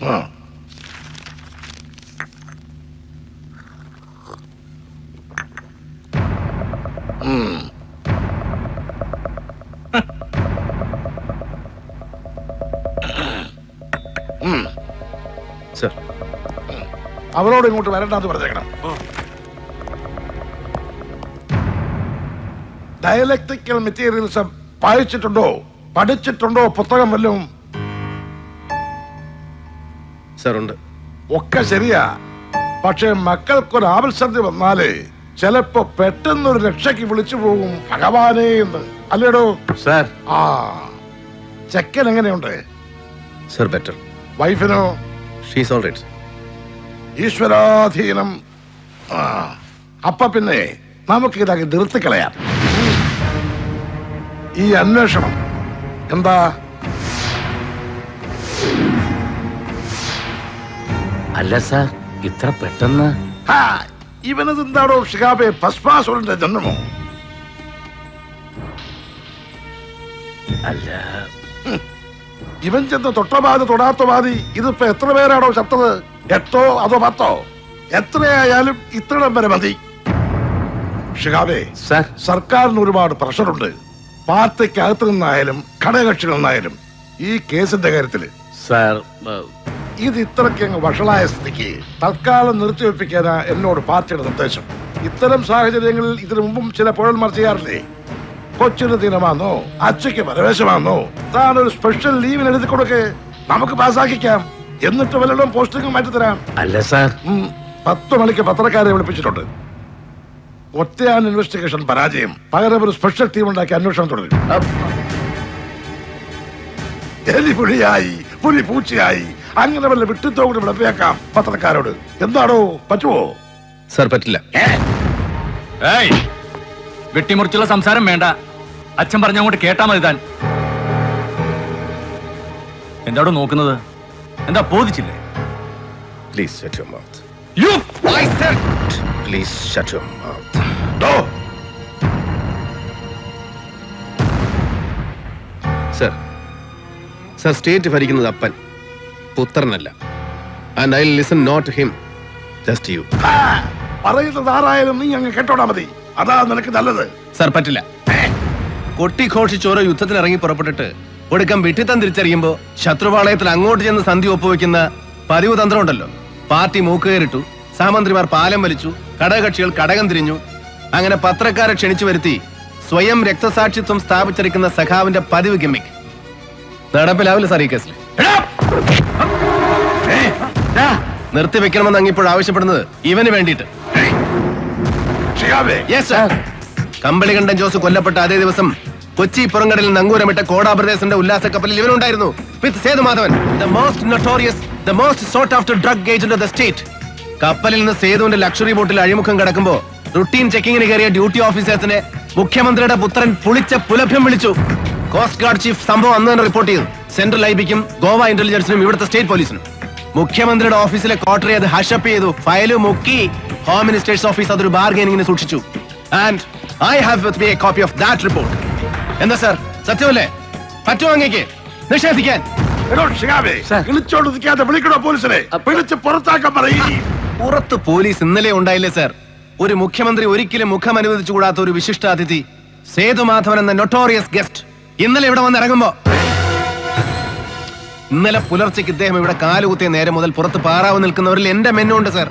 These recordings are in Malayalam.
സർ, അവരോട് ഇങ്ങോട്ട് വരണ്ടെന്ന് പറഞ്ഞേക്കണം. ഡയലക്ട്രിക്കൽ മെറ്റീരിയൽസ് വായിച്ചിട്ടുണ്ടോ, പഠിച്ചിട്ടുണ്ടോ? പുസ്തകം വല്ലതും? സർ, ഉണ്ട്. ഒക്കെ ശരിയാ, പക്ഷെ മക്കൾക്കൊരു ആവശ്യത വന്നാലേ ചിലപ്പോ പെട്ടെന്നൊരു രക്ഷയ്ക്ക് വിളിച്ചു പോകും ഭഗവാനേ എന്ന്. അല്ലേടോ? സർ. ആ, ചെക്കൻ എങ്ങനെയുണ്ട്? Sir, better. വൈഫിനോ? She's all right. ഈശ്വരാധീനം. അപ്പൊ പിന്നെ നമുക്ക് ഇതാക്കി നിർത്തിക്കളയാം. ഈ അന്വേഷണം എന്താ? അല്ല സാർ, ഇത്ര പെട്ടെന്ന്? ഇവനത് എന്താണോ ഷിഹാബെ, ഭസ്മാസുരന്റെ ജന്മമോ? അല്ല, ഇവൻ ചെന്ന് തൊട്ടപാതി തൊടാത്ത പാതി ഇതിപ്പോ എത്ര പേരാണോ ചത്തത്? 8 അതോ 10? എത്രയായാലും ഇത്രയും വരെ മതി. ഷിഹാബെ, സർക്കാരിന് ഒരുപാട് പ്രഷറുണ്ട്. പാർട്ടിക്ക് അകത്തു നിന്നായാലും ഘടകകക്ഷികളിൽ നിന്നായാലും ഈ കേസിന്റെ കാര്യത്തില്. സാർ, ഇത് ഇത്രയ്ക്ക് അങ്ങ് വഷളായ സ്ഥിതിക്ക് തൽക്കാലം നിർത്തിവെപ്പിക്കാനാ എന്നോട് പാർട്ടിയുടെ നിർദ്ദേശം. ഇത്തരം സാഹചര്യങ്ങളിൽ ഇതിനു മുമ്പും ചില പുഴന്മാർ ചെയ്യാറില്ലേ? കൊച്ചിന് ദിനമാണോ, അച്ഛയ്ക്ക് പരവേശമാണോ, താനൊരു സ്പെഷ്യൽ ലീവിന് എഴുതി കൊടുക്ക്, നമുക്ക് പാസ്സാക്കിക്കാം. എന്നിട്ട് വല്ലതും പോസ്റ്റിംഗ് മാറ്റിത്തരാം. അല്ല സാർ, 10 മണിക്ക് പത്രക്കാരെ വിളിപ്പിച്ചിട്ടുണ്ട്. ഒറ്റയാൻ ഇൻവെസ്റ്റിഗേഷൻ പരാജയം. പകരം ഒരു സ്പെഷ്യൽ ടീം ഉണ്ടാക്കി അന്വേഷണം തുടങ്ങി. എലി പുലിയായി, പുലി പൂച്ചയായി, അങ്ങനെ വല്ല വിട്ടിത്തോട് വിളപ്പിയാക്കാം പത്രക്കാരോട്. എന്താണോ, പറ്റുമോ? സർ, പറ്റില്ല. വെട്ടിമുറിച്ചുള്ള സംസാരം വേണ്ട. അച്ഛൻ പറഞ്ഞങ്ങോട്ട് കേട്ടാ മതി. താൻ എന്താടോ നോക്കുന്നത്? എന്താ ബോധിച്ചില്ലേ? Please shut your mouth. You I said please shut your mouth. Sir, sir, state ഭരിക്കുന്നത് അപ്പൻ, പുത്രനല്ല. And I listen not to him, just you. പറയുന്നത് ആരായാലും നീ അങ്ങ് കേട്ടോടാ മതി. അതാ നിനക്ക് നല്ലത്. സർ, പറ്റില്ല. കൊട്ടിഘോഷിച്ചോരോ യുദ്ധത്തിന് ഇറങ്ങി പുറപ്പെട്ടിട്ട് ഒടുക്കം വിട്ടിത്തം തിരിച്ചറിയുമ്പോ ശത്രുപാളയത്തിൽ അങ്ങോട്ട് ചെന്ന് സന്ധി ഒപ്പുവെക്കുന്ന പതിവ് തന്ത്രം ഉണ്ടല്ലോ. പാർട്ടി മൂക്കുകയറിട്ടു, സഹമന്ത്രിമാർ പാലം വലിച്ചു, ഘടകകക്ഷികൾ കടകം തിരിഞ്ഞു. അങ്ങനെ പത്രക്കാരെ ക്ഷണിച്ചു വരുത്തി സ്വയം രക്തസാക്ഷിത്വം സ്ഥാപിച്ചിരിക്കുന്ന സഖാവിന്റെ പതിവ് ഗിമ്മിക് നടപ്പിലാവില്ല സാർ ഈ കേസിൽ. നിർത്തിവെക്കണമെന്ന് അങ്ങിപ്പോൾ ആവശ്യപ്പെടുന്നത് ഇവന് വേണ്ടിയിട്ട്. കമ്പളികണ്ഠൻ ജോസ് കൊല്ലപ്പെട്ട അതേ ദിവസം കൊച്ചി പുറങ്കടലിൽ നങ്കൂരമിട്ട കോടാപ്രദേശന്റെ ഉല്ലാസ കപ്പലിൽ ഇവനുണ്ടായിരുന്നു. വിത്ത് Sethumadhavan, the most notorious, the most sought after drug agent of the state. കപ്പലിൽ നിന്ന് സേതുവിന്റെ ലക്ഷറി ബോട്ടിൽ അഴിമുഖം കിടക്കുമ്പോ റുട്ടീൻ ചെക്കിങ്ങിന് കയറിയ ഡ്യൂട്ടി ഓഫീസേഴ്സിനെ മുഖ്യമന്ത്രിയുടെ പുത്രൻ പുളിച്ച പുലഭ്യം വിളിച്ചു. കോസ്റ്റ് ഗാർഡ് ചീഫ് സംഭവം അന്ന് തന്നെ റിപ്പോർട്ട് ചെയ്തു. സെൻട്രൽ ഐബിക്കും ഗോവ ഇന്റലിജൻസിനും ഇവിടുത്തെ സ്റ്റേറ്റ് പോലീസിനും. മുഖ്യമന്ത്രിയുടെ ഓഫീസിലെ ക്വാർട്ടറി അത് ഹഷപ്പ് ചെയ്തു, ഫയല് മുക്കി. ഹോം മിനിസ്റ്റേഴ്സ് ഓഫീസ് അതൊരു ബാർഗൈനിങ്ങിന് സൂക്ഷിച്ചു. And I have with me A copy of that report. എന്താ സാർ, സത്യമല്ലേ? പറ്റുമോ അങ്ങേക്ക് നിഷേധിക്കാൻ? പുറത്ത് പോലീസ് ഇന്നലെ ഉണ്ടായില്ലേ സാർ? ഒരു മുഖ്യമന്ത്രി ഒരിക്കലും മുഖം അനുവദിച്ചുകൂടാത്ത ഒരു വിശിഷ്ടാതിഥി സേതുമാധവൻ എന്ന നൊട്ടോറിയസ് ഗസ്റ്റ് ഇന്നലെ ഇവിടെ വന്ന് ഇറങ്ങുമ്പോ, ഇന്നലെ പുലർച്ചയ്ക്ക് ഇദ്ദേഹം ഇവിടെ കാലുകുത്തിയ നേരം മുതൽ പുറത്ത് പാറാവ് നിൽക്കുന്നവരിൽ എന്റെ മെന്നുണ്ട് സാർ.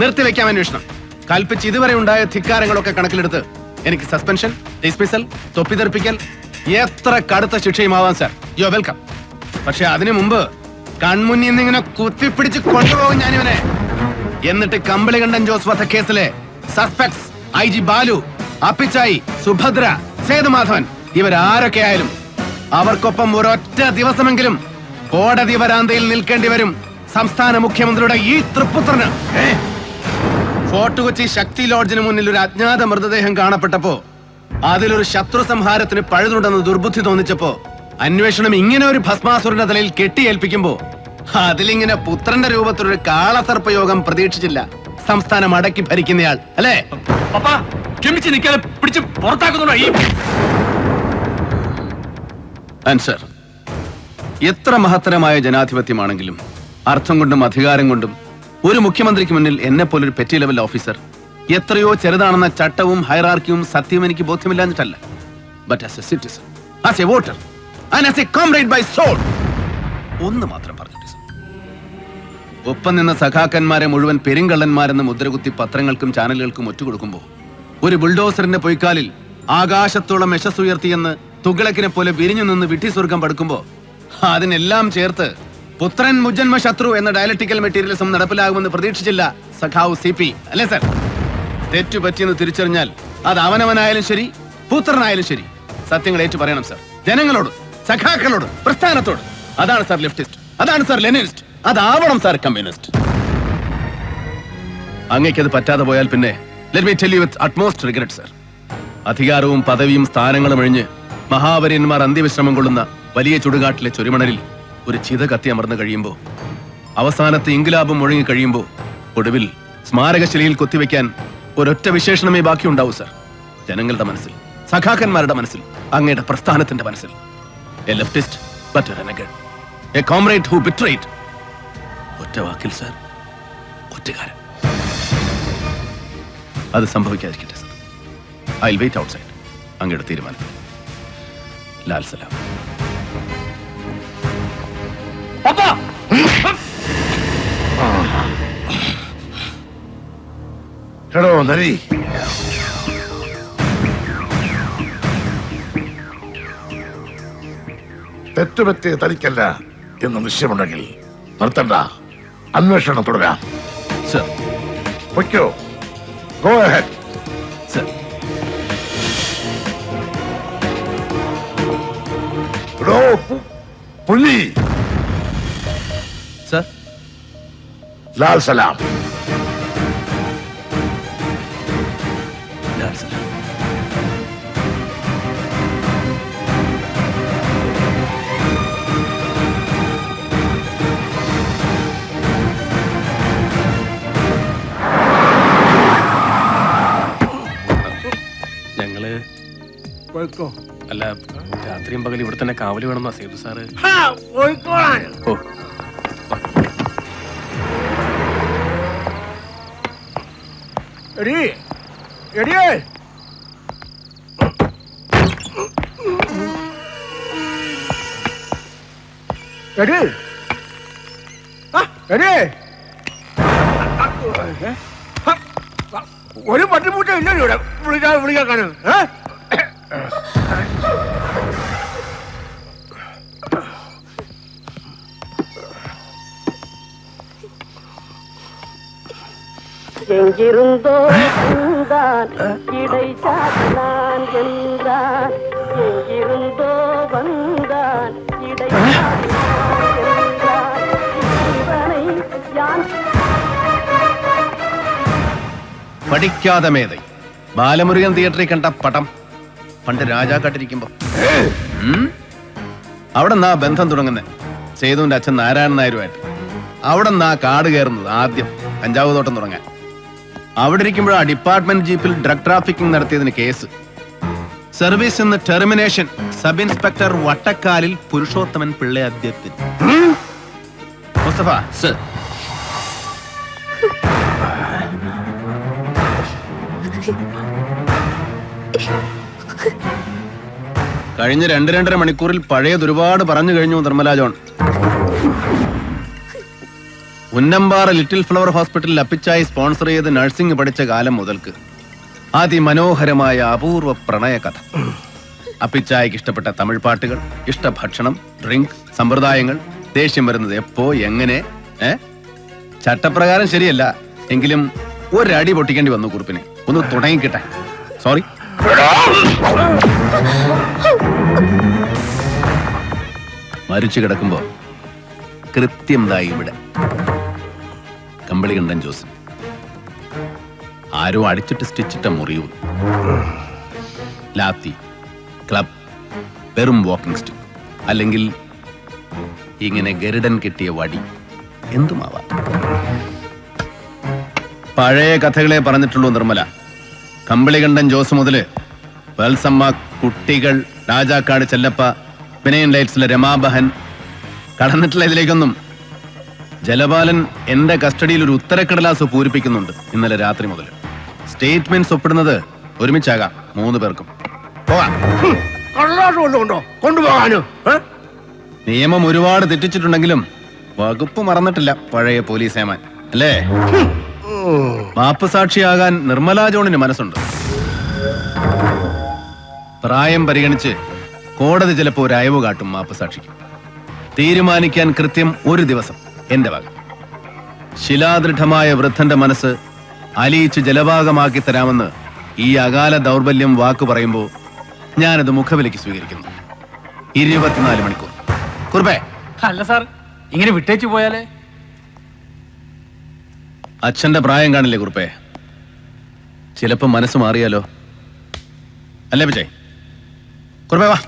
നിർത്തിവെക്കാം അന്വേഷണം. കൽപ്പിച്ച് ഇതുവരെ ഉണ്ടായ ധിക്കാരങ്ങളൊക്കെ കണക്കിലെടുത്ത് എനിക്ക് സസ്പെൻഷൻ, ഡിസ്മിസൽ, തൊപ്പിതെറിപ്പിക്കൽ, എത്ര കടുത്ത ശിക്ഷയുമാവാം സാർ. You are welcome. പക്ഷെ അതിനു മുമ്പ് കൺമുന്നിൽ നിന്ന് ഇങ്ങനെ കുത്തിപ്പിടിച്ച് കൊണ്ടുപോകും ഞാനിവനെ. എന്നിട്ട് കമ്പളികണ്ഠൻ ജോസ് വധക്കേസിലെ സസ്പെക്ട്സ് IG ബാലു, അപ്പിച്ചായി, സുഭദ്ര, സേതുമാധവൻ ഇവരാരൊക്കെ ആയാലും അവർക്കൊപ്പം ഒരൊറ്റ ദിവസമെങ്കിലും കോടതി വരാന്തയിൽ നിൽക്കേണ്ടി വരും സംസ്ഥാന മുഖ്യമന്ത്രിയുടെ ഈ തൃപ്പുത്രന്. ഫോർട്ട് കൊച്ചി ശക്തി ലോഡ്ജിന് മുന്നിൽ ഒരു അജ്ഞാത മൃതദേഹം കാണപ്പെട്ടപ്പോ അതിലൊരു ശത്രു സംഹാരത്തിന് പഴുതുണ്ടെന്ന് ദുർബുദ്ധി തോന്നിച്ചപ്പോ അന്വേഷണം ഇങ്ങനെ ഒരു ഭസ്മാസുരന്റെ തലയിൽ കെട്ടിയേൽപ്പിക്കുമ്പോ അതിലിങ്ങനെ പുത്രന്റെ രൂപത്തിലൊരു കാളസർപ്പയോഗം പ്രതീക്ഷിച്ചില്ല സംസ്ഥാനം അടക്കി ഭരിക്കുന്നയാൾ, അല്ലേ? പിടിച്ച് പുറത്താക്കുന്നുണ്ടോ? ആൻസർ, എത്ര മഹത്തരമായ ജനാധിപത്യമാണെങ്കിലും അർത്ഥം കൊണ്ടും അധികാരം കൊണ്ടും ഒരു മുഖ്യമന്ത്രിക്ക് മുന്നിൽ എന്നെ പോലൊരു പെറ്റി ലെവൽ ഓഫീസർ എത്രയോ ചെറുതാണെന്ന ചട്ടവും ഹൈറാർക്കിയും സത്യവും എനിക്ക് ബോധ്യമില്ലാഞ്ഞിട്ടല്ല. But as a citizen, as a voter and as a comrade by soul ഒന്ന് മാത്രം പറഞ്ഞിട്ട് സർ. ഒപ്പം നിന്ന സഖാക്കന്മാരെ മുഴുവൻ പെരുങ്കള്ളന്മാരെന്ന് മുദ്രകുത്തി പത്രങ്ങൾക്കും ചാനലുകൾക്കും ഒറ്റുകൊടുക്കുമ്പോൾ ഒരു ബുൾഡോസറിന്റെ പൊയ്ക്കാലിൽ ആകാശത്തോളം യശസ്സുയർത്തിയെന്ന് തുഗ്ലക്കിനെ പോലെ വിരിഞ്ഞു നിന്ന് വിട്ടി സ്വർഗം പടുക്കുമ്പോ അതിനെല്ലാം ചേർത്ത് പുത്രൻ മുജന്മ ശത്രു എന്ന ഡയലക്ടിക്കൽ മെറ്റീരിയലിസം നടപ്പിലാകുമെന്ന് പ്രതീക്ഷിച്ചില്ല സഖാവ് CP, അല്ലേ സർ? തെറ്റുപറ്റിയെന്ന് തിരിച്ചറിഞ്ഞാൽ അത് അവനവനായാലും ശരി, പുത്രനായാലും ശരി, സത്യങ്ങൾ ഏറ്റു പറയണം സർ. ജനങ്ങളോട്, സഖാക്കളോട്, പ്രസ്ഥാനത്തോട്. അതാണ് സർ ലെഫ്റ്റിസ്റ്റ്, അതാണ് സർ ലെനിനിസ്റ്റ്, അതാവണം സർ കമ്മ്യൂണിസ്റ്റ്. അങ്ങേക്കത് പറ്റാതെ പോയാൽ പിന്നെ let me tell you with utmost regret sir, അധികാരവും പദവിയും സ്ഥാനങ്ങളും ഒഴിഞ്ഞ് മഹാവര്യന്മാർ അന്ത്യവിശ്രമം കൊള്ളുന്ന വലിയ ചുടുകാട്ടിലെ ചൊരിമണലിൽ ഒരു ചിത കത്തി അമർന്നു കഴിയുമ്പോൾ, അവസാനത്തെ ഇൻകിലാബും മുഴങ്ങി കഴിയുമ്പോൾ, ഒടുവിൽ സ്മാരകശിലയിൽ കൊത്തിവെക്കാൻ ഒരൊറ്റ വിശേഷണമേ ബാക്കിയുണ്ടാവൂ സർ. ജനങ്ങളുടെ മനസ്സിൽ, സഖാക്കന്മാരുടെ മനസ്സിൽ, അങ്ങയുടെ പ്രസ്ഥാനത്തിന്റെ മനസ്സിൽ. A leftist but a renegade, a comrade who betrayed. ഒറ്റ വാക്കിൽ സർ, ഒറ്റക്കാരൻ. അത് സംഭവിക്കാതിരിക്കട്ടെ sir. I will wait outside. അങ്ങയുടെ തീരുമാനം. ലാൽ സലാം. എടോ നരി, തെറ്റുപറ്റിയ തനിക്കല്ല എന്ന് നിശ്ചയമുണ്ടെങ്കിൽ നിർത്തണ്ട, അന്വേഷണം തുടരാം. സർ. പൊയ്ക്കോ, ഗോ അഹെഡ്. സർ. എടോ പുലി. സർ. ലാൽ സലാം. ലാൽ സലാം. ഞങ്ങള് അല്ല, രാത്രിയും പകൽ ഇവിടെ തന്നെ കാവല് വേണമെന്നാ സേതു സാറ്. ഓ, ഒരു പട്ടിപ്പൂട്ട ഇല്ലല്ലോ ഇവിടെ വിളിക്കാക്കാണ്. எங்கிருந்தோ வந்தான் இடை சாத்தினான் என்றான், எங்கிருந்தோ வந்தான் இடை சாத்தினான் என்றான், இவனை யான். പഠിക്കാതെ മേதை ബാലമുരുകൻ തിയേറ്ററിൽ കണ്ട പടം പണ്ട് രാജാക്കാട്ടിരിക്കുമ്പോ അവിടെ നിന്നാ ബന്ധം തുടങ്ങുന്നത് സേതുവിന്റെ അച്ഛൻ നാരായണൻ നായരുമായിട്ട്. അവിടെ നിന്നാ കാട് കയറുന്നത് ആദ്യം കഞ്ചാവ് തോട്ടം തുടങ്ങാൻ. അവിടെ ഇരിക്കുമ്പോഴാ ഡിപ്പാർട്ട്മെന്റ് ജീപ്പിൽ ഡ്രഗ് ട്രാഫിക്കിംഗ് നടത്തിയതിന് കേസ്. സർവീസ് നിന്ന് ടെർമിനേഷൻ. സബ് ഇൻസ്പെക്ടർ വട്ടക്കാലിൽ പുരുഷോത്തമൻ പിള്ള അധ്യക്ഷൻ. മുസ്തഫ സർ. കഴിഞ്ഞ 2-2.5 മണിക്കൂറിൽ പഴയത് ഒരുപാട് പറഞ്ഞു കഴിഞ്ഞു Nirmala John. Unnampara little flower ഹോസ്പിറ്റലിൽ അപ്പിച്ചായി സ്പോൺസർ ചെയ്ത് നഴ്സിംഗ് പഠിച്ച കാലം മുതൽക്ക് അതിമനോഹരമായ അപൂർവ പ്രണയ കഥ. അപ്പിച്ചായിക്ക് ഇഷ്ടപ്പെട്ട തമിഴ് പാട്ടുകൾ, ഇഷ്ടഭക്ഷണം, ഡ്രിങ്ക്, സമ്പ്രദായങ്ങൾ, ദേഷ്യം വരുന്നത് എപ്പോ എങ്ങനെ. ചട്ടപ്രകാരം ശരിയല്ല എങ്കിലും ഒരടി പൊട്ടിക്കേണ്ടി വന്നു കുറിപ്പിനെ. ഒന്ന് തുടങ്ങിക്കിട്ടെ. സോറി. മരിച്ചു കിടക്കുമ്പോ കൃത്യം ദാ ഇവിടെ കമ്പളികണ്ഠൻ ജോസ്. ആരോ അടിച്ചിട്ട് സ്റ്റിച്ചിട്ട മുറിവ്, ലാത്തി, ക്ലബ്, വെറും വാക്കിംഗ് സ്റ്റിക്ക്, അല്ലെങ്കിൽ ഇങ്ങനെ ഗരുഡൻ കെട്ടിയ വടി, എന്തുമാവാം. പഴയ കഥകളെ പറഞ്ഞിട്ടുള്ളൂ നിർമ്മല. കമ്പളികണ്ഠൻ ജോസ് മുതല് വത്സമ്മ, കുട്ടികൾ, രാജാക്കാട് ചെല്ലപ്പ, വിനയൻ ലൈറ്റ്സിലെ രമാബഹൻ, കടന്നിട്ടില്ല ഇതിലേക്കൊന്നും. ജലപാലൻ എന്റെ കസ്റ്റഡിയിൽ ഒരു ഉത്തരക്കടലാസ് പൂരിപ്പിക്കുന്നുണ്ട് ഇന്നലെ രാത്രി മുതൽ. സ്റ്റേറ്റ്മെന്റ്സ് ഒപ്പിടുന്നത് ഒരുമിച്ചാകാം 3 പേർക്കും. പോകാം. കടലാസ് കൊണ്ടുണ്ടോ കൊണ്ടുപോകാനോ? നിയമം ഒരുപാട് തെറ്റിച്ചിട്ടുണ്ടെങ്കിലും വകുപ്പ് മറന്നിട്ടില്ല പഴയ പോലീസ് ഏമാൻ അല്ലേ? മാപ്പ് സാക്ഷിയാകാൻ നിർമ്മലാ ജോണിന് മനസ്സുണ്ട്. പ്രായം പരിഗണിച്ച് കോടതി ചിലപ്പോൾ ഒരു അയവ് കാട്ടും മാപ്പ് സാക്ഷിക്ക്. തീരുമാനിക്കാൻ കൃത്യം 1 ദിവസം എന്റെ വക. ശിലാദൃഢമായ വൃദ്ധന്റെ മനസ്സ് അലിയിച്ച് ജലഭാഗമാക്കി തരാമെന്ന് ഈ അകാല ദൗർബല്യം വാക്കു പറയുമ്പോൾ ഞാനത് മുഖവിലേക്ക് സ്വീകരിക്കുന്നു. 24 മണിക്കൂർ. കുറുപ്പേ, അല്ല സാർ, ഇങ്ങനെ വിട്ടേച്ചു പോയാലേ? അച്ഛന്റെ പ്രായം കാണില്ലേ കുറുപ്പേ? ചിലപ്പോ മനസ്സ് മാറിയാലോ. അല്ലേ വിജയ്? കുറുപ്പേ വാ.